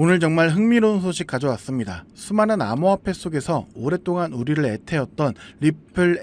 오늘 정말 흥미로운 소식 가져왔습니다. 수많은 암호화폐 속에서 오랫동안 우리를 애태웠던 리플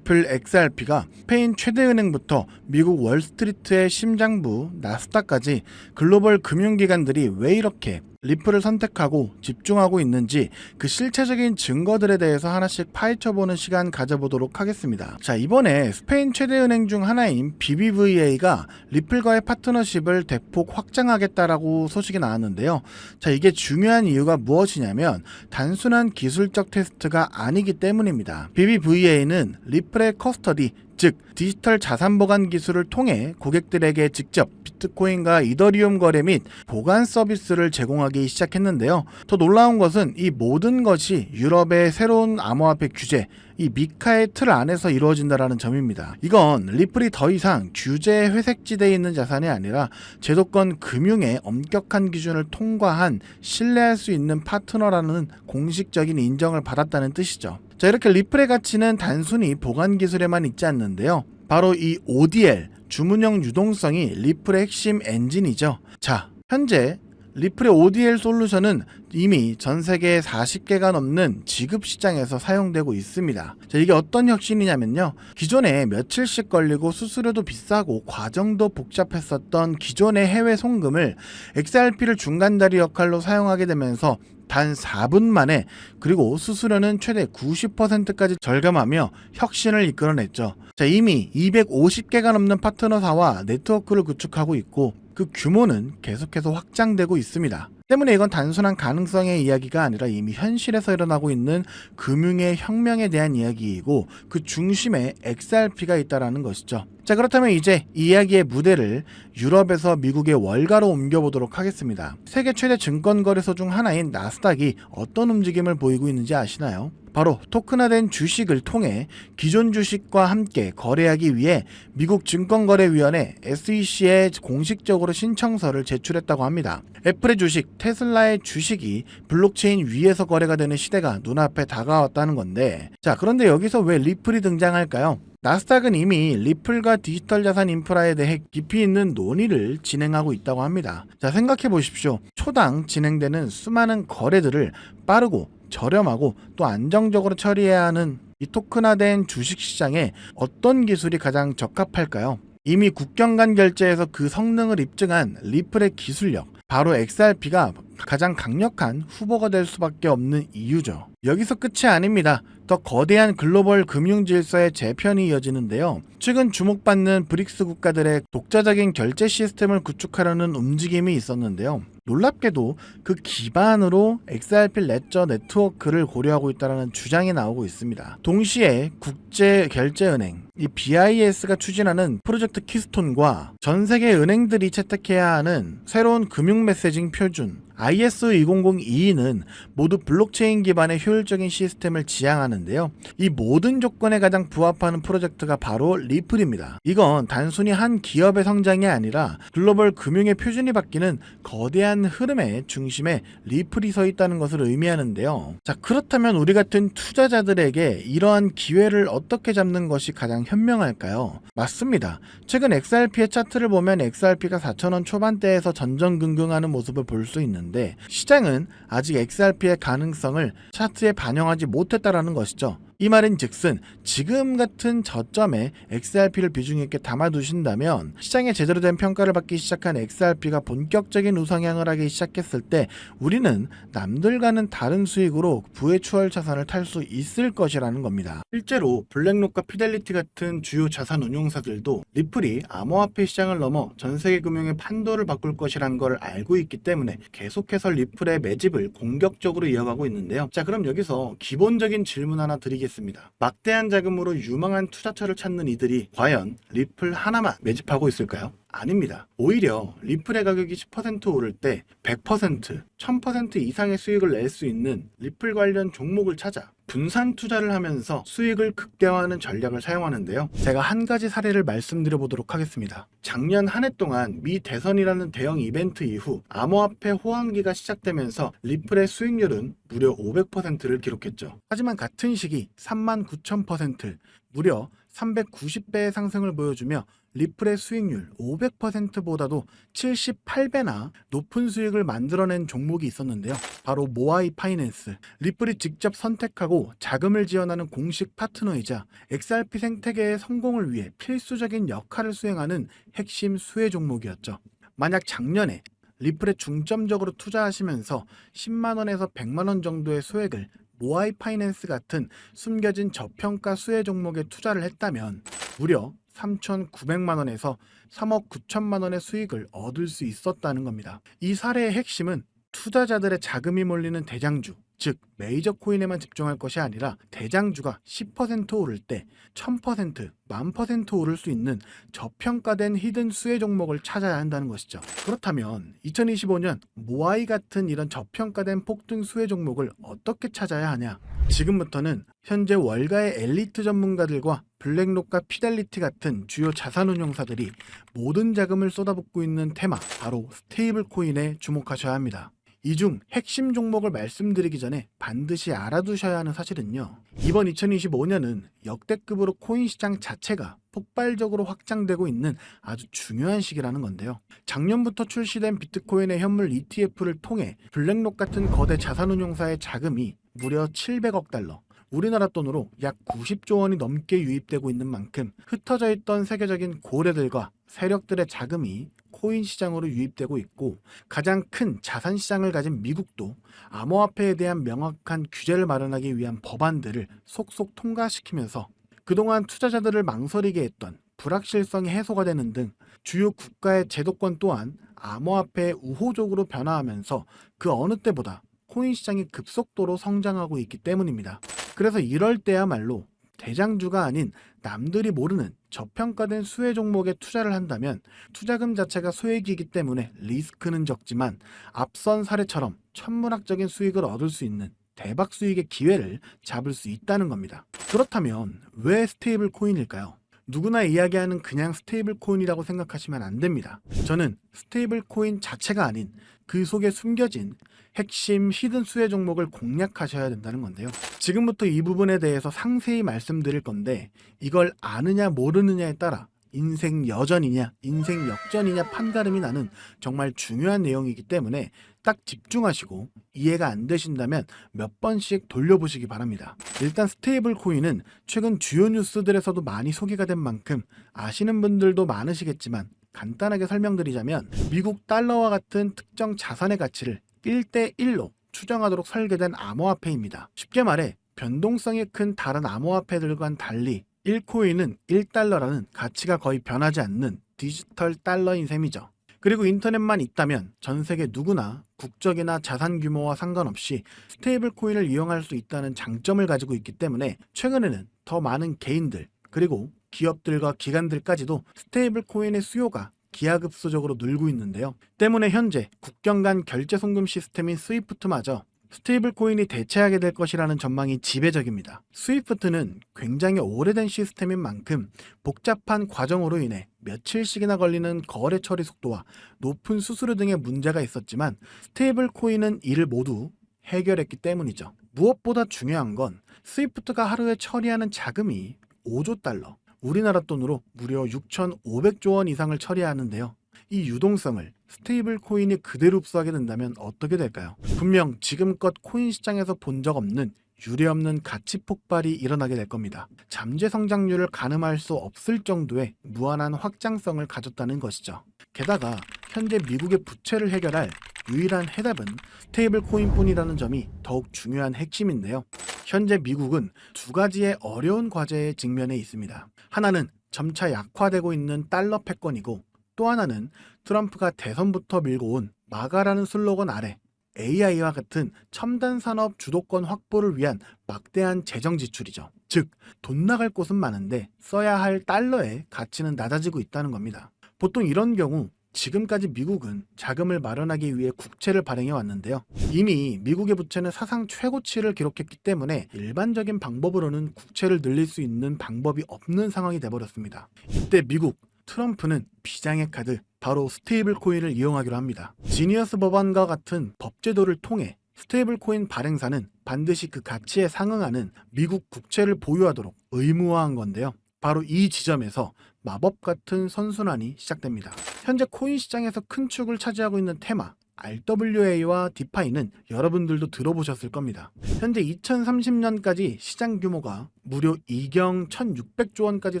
XRP가 스페인 최대 은행부터 미국 월스트리트의 심장부 나스닥까지 글로벌 금융기관들이 왜 이렇게 리플을 선택하고 집중하고 있는지 그 실체적인 증거들에 대해서 하나씩 파헤쳐보는 시간 가져보도록 하겠습니다. 자, 이번에 스페인 최대 은행 중 하나인 BBVA가 리플과의 파트너십을 대폭 확장하겠다라고 소식이 나왔는데요. 자, 이게 중요한 이유가 무엇이냐면 단순한 기술적 테스트가 아니기 때문입니다. BBVA는 리플의 커스터디, 즉 디지털 자산 보관 기술을 통해 고객들에게 직접 비트코인과 이더리움 거래 및 보관 서비스를 제공하기 시작했는데요. 더 놀라운 것은 이 모든 것이 유럽의 새로운 암호화폐 규제, 이 미카의 틀 안에서 이루어진다는 점입니다. 이건 리플이 더 이상 규제의 회색지대에 있는 자산이 아니라 제도권 금융의 엄격한 기준을 통과한 신뢰할 수 있는 파트너라는 공식적인 인정을 받았다는 뜻이죠. 자, 이렇게 리플의 가치는 단순히 보관 기술에만 있지 않는데요. 바로 이 ODL, 주문형 유동성이 리플의 핵심 엔진이죠. 자, 현재 리플의 ODL 솔루션은 이미 전 세계 40개가 넘는 지급 시장에서 사용되고 있습니다. 자, 이게 어떤 혁신이냐면요. 기존에 며칠씩 걸리고 수수료도 비싸고 과정도 복잡했었던 기존의 해외 송금을 XRP를 중간다리 역할로 사용하게 되면서 단 4분 만에, 그리고 수수료는 최대 90%까지 절감하며 혁신을 이끌어냈죠. 자, 이미 250개가 넘는 파트너사와 네트워크를 구축하고 있고 그 규모는 계속해서 확장되고 있습니다. 때문에 이건 단순한 가능성의 이야기가 아니라 이미 현실에서 일어나고 있는 금융의 혁명에 대한 이야기이고 그 중심에 XRP가 있다는 것이죠. 자, 그렇다면 이제 이 이야기의 무대를 유럽에서 미국의 월가로 옮겨보도록 하겠습니다. 세계 최대 증권거래소 중 하나인 나스닥이 어떤 움직임을 보이고 있는지 아시나요? 바로 토큰화된 주식을 통해 기존 주식과 함께 거래하기 위해 미국 증권거래위원회 SEC에 공식적으로 신청서를 제출했다고 합니다. 애플의 주식, 테슬라의 주식이 블록체인 위에서 거래가 되는 시대가 눈앞에 다가왔다는 건데, 자, 그런데 여기서 왜 리플이 등장할까요? 나스닥은 이미 리플과 디지털 자산 인프라에 대해 깊이 있는 논의를 진행하고 있다고 합니다. 자, 생각해 보십시오. 초당 진행되는 수많은 거래들을 빠르고 저렴하고 또 안정적으로 처리해야 하는 이 토큰화된 주식시장에 어떤 기술이 가장 적합할까요? 이미 국경 간 결제에서 그 성능을 입증한 리플의 기술력, 바로 XRP가 가장 강력한 후보가 될 수밖에 없는 이유죠. 여기서 끝이 아닙니다. 더 거대한 글로벌 금융 질서의 재편이 이어지는데요. 최근 주목받는 브릭스 국가들의 독자적인 결제 시스템을 구축하려는 움직임이 있었는데요. 놀랍게도 그 기반으로 XRP 레저 네트워크를 고려하고 있다는 주장이 나오고 있습니다. 동시에 국제결제은행 이 BIS가 추진하는 프로젝트 키스톤과 전 세계 은행들이 채택해야 하는 새로운 금융 메시징 표준 ISO 20022는 모두 블록체인 기반의 효율적인 시스템을 지향하는데요. 이 모든 조건에 가장 부합하는 프로젝트가 바로 리플입니다. 이건 단순히 한 기업의 성장이 아니라 글로벌 금융의 표준이 바뀌는 거대한 흐름의 중심에 리플이 서 있다는 것을 의미하는데요. 자, 그렇다면 우리 같은 투자자들에게 이러한 기회를 어떻게 잡는 것이 가장 현명할까요? 맞습니다. 최근 XRP의 차트를 보면 XRP가 4,000원 초반대에서 전전긍긍하는 모습을 볼 수 있는데 시장은 아직 XRP의 가능성을 차트에 반영하지 못했다라는 것이죠. 이 말인 즉슨 지금 같은 저점에 XRP를 비중 있게 담아두신다면 시장에 제대로 된 평가를 받기 시작한 XRP가 본격적인 우상향을 하기 시작했을 때 우리는 남들과는 다른 수익으로 부의 추월 자산을 탈 수 있을 것이라는 겁니다. 실제로 블랙록과 피델리티 같은 주요 자산 운용사들도 리플이 암호화폐 시장을 넘어 전세계 금융의 판도를 바꿀 것이라는 걸 알고 있기 때문에 계속해서 리플의 매집을 공격적으로 이어가고 있는데요. 자, 그럼 여기서 기본적인 질문 하나 드리겠습니다. 막대한 자금으로 유망한 투자처를 찾는 이들이 과연 리플 하나만 매집하고 있을까요? 아닙니다. 오히려 리플의 가격이 10% 오를 때 100%, 1000% 이상의 수익을 낼 수 있는 리플 관련 종목을 찾아 분산 투자를 하면서 수익을 극대화하는 전략을 사용하는데요. 제가 한 가지 사례를 말씀드려 보도록 하겠습니다. 작년 한 해 동안 미 대선이라는 대형 이벤트 이후 암호화폐 호황기가 시작되면서 리플의 수익률은 무려 500%를 기록했죠. 하지만 같은 시기 39,000%, 무려 390배의 상승을 보여주며 리플의 수익률 500%보다도 78배나 높은 수익을 만들어낸 종목이 있었는데요. 바로 모아이 파이낸스. 리플이 직접 선택하고 자금을 지원하는 공식 파트너이자 XRP 생태계의 성공을 위해 필수적인 역할을 수행하는 핵심 수혜 종목이었죠. 만약 작년에 리플에 중점적으로 투자하시면서 10만원에서 100만원 정도의 수익을 모아이 파이낸스 같은 숨겨진 저평가 수혜 종목에 투자를 했다면 무려 3,900만원에서 3억 9천만원의 수익을 얻을 수 있었다는 겁니다. 이 사례의 핵심은 투자자들의 자금이 몰리는 대장주, 즉 메이저 코인에만 집중할 것이 아니라 대장주가 10% 오를 때 1000%, 10,000% 오를 수 있는 저평가된 히든 수혜 종목을 찾아야 한다는 것이죠. 그렇다면 2025년 모아이 같은 이런 저평가된 폭등 수혜 종목을 어떻게 찾아야 하냐? 지금부터는 현재 월가의 엘리트 전문가들과 블랙록과 피델리티 같은 주요 자산운용사들이 모든 자금을 쏟아붓고 있는 테마, 바로 스테이블 코인에 주목하셔야 합니다. 이 중 핵심 종목을 말씀드리기 전에 반드시 알아두셔야 하는 사실은요. 이번 2025년은 역대급으로 코인 시장 자체가 폭발적으로 확장되고 있는 아주 중요한 시기라는 건데요. 작년부터 출시된 비트코인의 현물 ETF를 통해 블랙록 같은 거대 자산운용사의 자금이 무려 700억 달러, 우리나라 돈으로 약 90조 원이 넘게 유입되고 있는 만큼 흩어져 있던 세계적인 고래들과 세력들의 자금이 코인 시장으로 유입되고 있고, 가장 큰 자산 시장을 가진 미국도 암호화폐에 대한 명확한 규제를 마련하기 위한 법안들을 속속 통과시키면서 그동안 투자자들을 망설이게 했던 불확실성이 해소가 되는 등 주요 국가의 제도권 또한 암호화폐에 우호적으로 변화하면서 그 어느 때보다 코인 시장이 급속도로 성장하고 있기 때문입니다. 그래서 이럴 때야말로 대장주가 아닌 남들이 모르는 저평가된 수혜 종목에 투자를 한다면 투자금 자체가 소액이기 때문에 리스크는 적지만 앞선 사례처럼 천문학적인 수익을 얻을 수 있는 대박 수익의 기회를 잡을 수 있다는 겁니다. 그렇다면 왜 스테이블 코인일까요? 누구나 이야기하는 그냥 스테이블 코인이라고 생각하시면 안 됩니다. 저는 스테이블 코인 자체가 아닌 그 속에 숨겨진 핵심 히든 수혜 종목을 공략하셔야 된다는 건데요. 지금부터 이 부분에 대해서 상세히 말씀드릴 건데, 이걸 아느냐 모르느냐에 따라 인생 여전이냐 인생 역전이냐 판가름이 나는 정말 중요한 내용이기 때문에 딱 집중하시고 이해가 안 되신다면 몇 번씩 돌려보시기 바랍니다. 일단 스테이블 코인은 최근 주요 뉴스들에서도 많이 소개가 된 만큼 아시는 분들도 많으시겠지만, 간단하게 설명드리자면 미국 달러와 같은 특정 자산의 가치를 1대1로 추정하도록 설계된 암호화폐입니다. 쉽게 말해 변동성이 큰 다른 암호화폐들과는 달리 1코인은 1달러라는 가치가 거의 변하지 않는 디지털 달러인 셈이죠. 그리고 인터넷만 있다면 전 세계 누구나 국적이나 자산 규모와 상관없이 스테이블 코인을 이용할 수 있다는 장점을 가지고 있기 때문에 최근에는 더 많은 개인들, 그리고 기업들과 기관들까지도 스테이블 코인의 수요가 기하급수적으로 늘고 있는데요. 때문에 현재 국경 간 결제 송금 시스템인 스위프트마저 스테이블 코인이 대체하게 될 것이라는 전망이 지배적입니다. 스위프트는 굉장히 오래된 시스템인 만큼 복잡한 과정으로 인해 며칠씩이나 걸리는 거래 처리 속도와 높은 수수료 등의 문제가 있었지만, 스테이블 코인은 이를 모두 해결했기 때문이죠. 무엇보다 중요한 건 스위프트가 하루에 처리하는 자금이 5조 달러, 우리나라 돈으로 무려 6,500조 원 이상을 처리하는데요. 이 유동성을 스테이블 코인이 그대로 흡수하게 된다면 어떻게 될까요? 분명 지금껏 코인 시장에서 본 적 없는 유례없는 가치 폭발이 일어나게 될 겁니다. 잠재 성장률을 가늠할 수 없을 정도의 무한한 확장성을 가졌다는 것이죠. 게다가 현재 미국의 부채를 해결할 유일한 해답은 스테이블 코인뿐이라는 점이 더욱 중요한 핵심인데요. 현재 미국은 두 가지의 어려운 과제에 직면해 있습니다. 하나는 점차 약화되고 있는 달러 패권이고, 또 하나는 트럼프가 대선부터 밀고 온 마가라는 슬로건 아래 AI와 같은 첨단 산업 주도권 확보를 위한 막대한 재정 지출이죠. 즉, 돈 나갈 곳은 많은데 써야 할 달러의 가치는 낮아지고 있다는 겁니다. 보통 이런 경우 지금까지 미국은 자금을 마련하기 위해 국채를 발행해 왔는데요. 이미 미국의 부채는 사상 최고치를 기록했기 때문에 일반적인 방법으로는 국채를 늘릴 수 있는 방법이 없는 상황이 돼버렸습니다. 이때 미국 트럼프는 비장의 카드, 바로 스테이블 코인을 이용하기로 합니다. 지니어스 법안과 같은 법제도를 통해 스테이블 코인 발행사는 반드시 그 가치에 상응하는 미국 국채를 보유하도록 의무화한 건데요. 바로 이 지점에서 마법 같은 선순환이 시작됩니다. 현재 코인 시장에서 큰 축을 차지하고 있는 테마 RWA와 디파이는 여러분들도 들어보셨을 겁니다. 현재 2030년까지 시장 규모가 무려 2경 1600조 원까지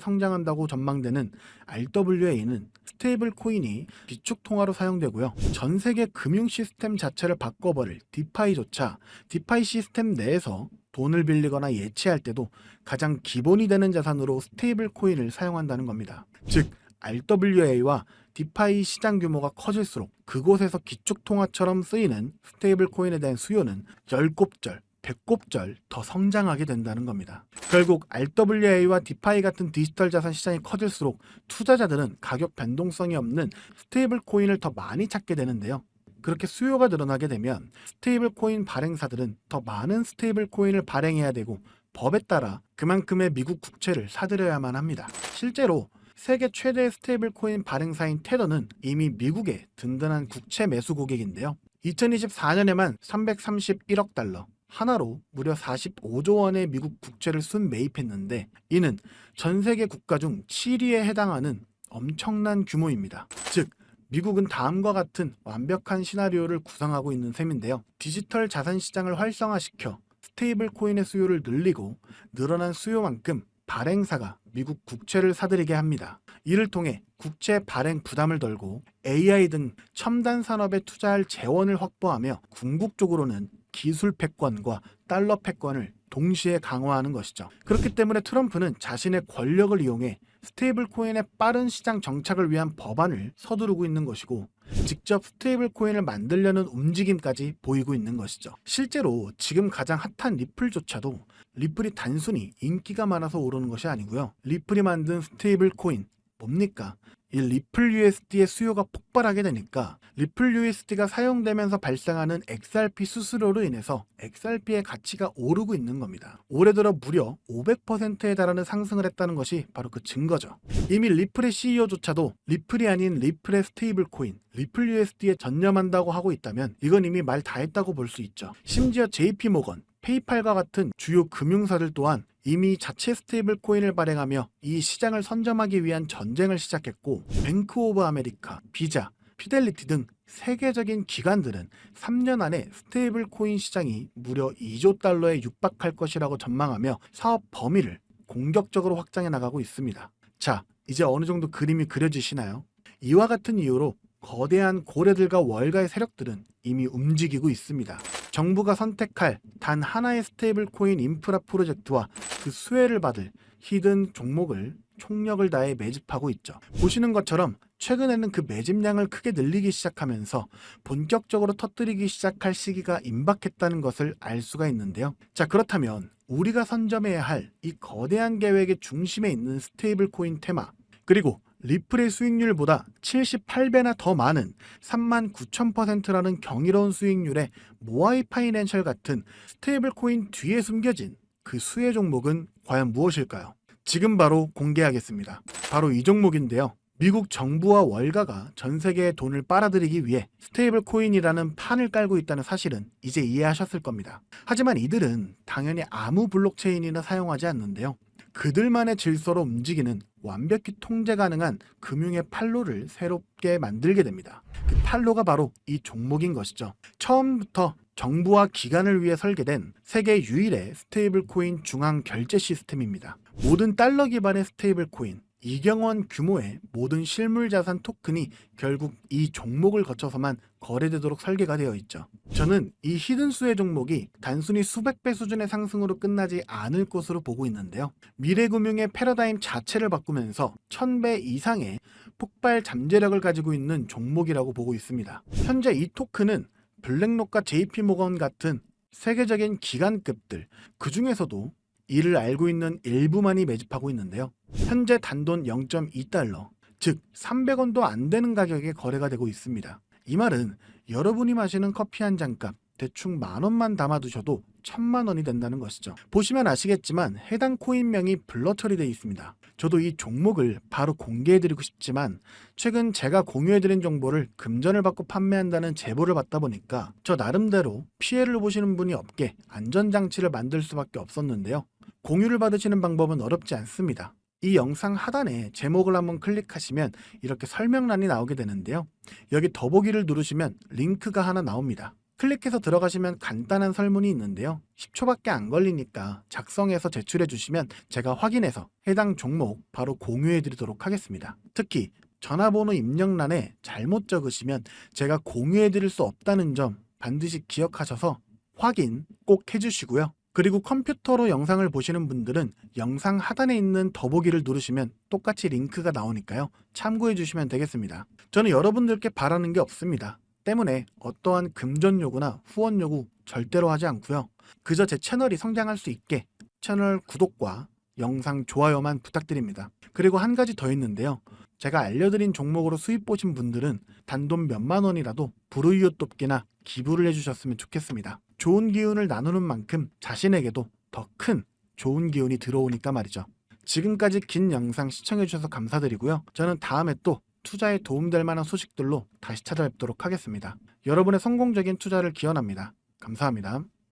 성장한다고 전망되는 RWA는 스테이블 코인이 비축 통화로 사용되고요. 전 세계 금융 시스템 자체를 바꿔버릴 디파이조차 디파이 시스템 내에서 돈을 빌리거나 예치할 때도 가장 기본이 되는 자산으로 스테이블 코인을 사용한다는 겁니다. 즉 RWA와 디파이 시장 규모가 커질수록 그곳에서 기축통화처럼 쓰이는 스테이블 코인에 대한 수요는 10곱절, 100곱절 더 성장하게 된다는 겁니다. 결국 RWA와 디파이 같은 디지털 자산 시장이 커질수록 투자자들은 가격 변동성이 없는 스테이블 코인을 더 많이 찾게 되는데요. 그렇게 수요가 늘어나게 되면 스테이블 코인 발행사들은 더 많은 스테이블 코인을 발행해야 되고 법에 따라 그만큼의 미국 국채를 사들여야만 합니다. 실제로 세계 최대의 스테이블 코인 발행사인 테더는 이미 미국의 든든한 국채 매수 고객인데요. 2024년에만 331억 달러, 하나로 무려 45조 원의 미국 국채를 순매입했는데 이는 전 세계 국가 중 7위에 해당하는 엄청난 규모입니다. 즉 미국은 다음과 같은 완벽한 시나리오를 구상하고 있는 셈인데요. 디지털 자산 시장을 활성화시켜 스테이블 코인의 수요를 늘리고 늘어난 수요만큼 발행사가 미국 국채를 사들이게 합니다. 이를 통해 국채 발행 부담을 덜고 AI 등 첨단 산업에 투자할 재원을 확보하며 궁극적으로는 기술 패권과 달러 패권을 동시에 강화하는 것이죠. 그렇기 때문에 트럼프는 자신의 권력을 이용해 스테이블 코인의 빠른 시장 정착을 위한 법안을 서두르고 있는 것이고 직접 스테이블 코인을 만들려는 움직임까지 보이고 있는 것이죠. 실제로 지금 가장 핫한 리플조차도 리플이 단순히 인기가 많아서 오르는 것이 아니고요. 리플이 만든 스테이블 코인 뭡니까? 이 리플 USD의 수요가 폭발하게 되니까 리플 USD가 사용되면서 발생하는 XRP 수수료로 인해서 XRP의 가치가 오르고 있는 겁니다. 올해 들어 무려 500%에 달하는 상승을 했다는 것이 바로 그 증거죠. 이미 리플의 CEO조차도 리플이 아닌 리플의 스테이블 코인, 리플 USD에 전념한다고 하고 있다면 이건 이미 말 다 했다고 볼 수 있죠. 심지어 JP모건, 페이팔과 같은 주요 금융사들 또한 이미 자체 스테이블 코인을 발행하며 이 시장을 선점하기 위한 전쟁을 시작했고 뱅크 오브 아메리카, 비자, 피델리티 등 세계적인 기관들은 3년 안에 스테이블 코인 시장이 무려 2조 달러에 육박할 것이라고 전망하며 사업 범위를 공격적으로 확장해 나가고 있습니다. 자, 이제 어느 정도 그림이 그려지시나요? 이와 같은 이유로 거대한 고래들과 월가의 세력들은 이미 움직이고 있습니다. 정부가 선택할 단 하나의 스테이블 코인 인프라 프로젝트와 그 수혜를 받을 히든 종목을 총력을 다해 매집하고 있죠. 보시는 것처럼 최근에는 그 매집량을 크게 늘리기 시작하면서 본격적으로 터뜨리기 시작할 시기가 임박했다는 것을 알 수가 있는데요. 자, 그렇다면 우리가 선점해야 할 이 거대한 계획의 중심에 있는 스테이블 코인 테마, 그리고 리플의 수익률보다 78배나 더 많은 39,000%라는 경이로운 수익률의 모아이 파이낸셜 같은 스테이블 코인 뒤에 숨겨진 그 수혜 종목은 과연 무엇일까요? 지금 바로 공개하겠습니다. 바로 이 종목인데요. 미국 정부와 월가가 전 세계의 돈을 빨아들이기 위해 스테이블 코인이라는 판을 깔고 있다는 사실은 이제 이해하셨을 겁니다. 하지만 이들은 당연히 아무 블록체인이나 사용하지 않는데요. 그들만의 질서로 움직이는 완벽히 통제 가능한 금융의 판로를 새롭게 만들게 됩니다. 그 판로가 바로 이 종목인 것이죠. 처음부터 정부와 기관을 위해 설계된 세계 유일의 스테이블 코인 중앙 결제 시스템입니다. 모든 달러 기반의 스테이블 코인, 2경원 규모의 모든 실물 자산 토큰이 결국 이 종목을 거쳐서만 거래되도록 설계가 되어 있죠. 저는 이 히든 수혜 종목이 단순히 수백 배 수준의 상승으로 끝나지 않을 것으로 보고 있는데요. 미래 금융의 패러다임 자체를 바꾸면서 1000배 이상의 폭발 잠재력을 가지고 있는 종목이라고 보고 있습니다. 현재 이 토큰은 블랙록과 JP모건 같은 세계적인 기관급들, 그 중에서도 이를 알고 있는 일부만이 매집하고 있는데요. 현재 단돈 0.2달러, 즉 300원도 안 되는 가격에 거래가 되고 있습니다. 이 말은 여러분이 마시는 커피 한 잔값 대충 10,000원만 담아두셔도 1,000,000원이 된다는 것이죠. 보시면 아시겠지만 해당 코인명이 블러 처리되어 있습니다. 저도 이 종목을 바로 공개해드리고 싶지만 최근 제가 공유해드린 정보를 금전을 받고 판매한다는 제보를 받다 보니까 저 나름대로 피해를 보시는 분이 없게 안전장치를 만들 수밖에 없었는데요. 공유를 받으시는 방법은 어렵지 않습니다. 이 영상 하단에 제목을 한번 클릭하시면 이렇게 설명란이 나오게 되는데요. 여기 더보기를 누르시면 링크가 하나 나옵니다. 클릭해서 들어가시면 간단한 설문이 있는데요. 10초밖에 안 걸리니까 작성해서 제출해 주시면 제가 확인해서 해당 종목 바로 공유해 드리도록 하겠습니다. 특히 전화번호 입력란에 잘못 적으시면 제가 공유해 드릴 수 없다는 점 반드시 기억하셔서 확인 꼭 해주시고요. 그리고 컴퓨터로 영상을 보시는 분들은 영상 하단에 있는 더보기를 누르시면 똑같이 링크가 나오니까요. 참고해 주시면 되겠습니다. 저는 여러분들께 바라는 게 없습니다. 때문에 어떠한 금전 요구나 후원 요구 절대로 하지 않고요. 그저 제 채널이 성장할 수 있게 채널 구독과 영상 좋아요만 부탁드립니다. 그리고 한 가지 더 있는데요. 제가 알려드린 종목으로 수익 보신 분들은 단돈 몇만 원이라도 불우이웃 돕기나 기부를 해주셨으면 좋겠습니다. 좋은 기운을 나누는 만큼 자신에게도 더 큰 좋은 기운이 들어오니까 말이죠. 지금까지 긴 영상 시청해주셔서 감사드리고요. 저는 다음에 또 투자에 도움될 만한 소식들로 다시 찾아뵙도록 하겠습니다. 여러분의 성공적인 투자를 기원합니다. 감사합니다.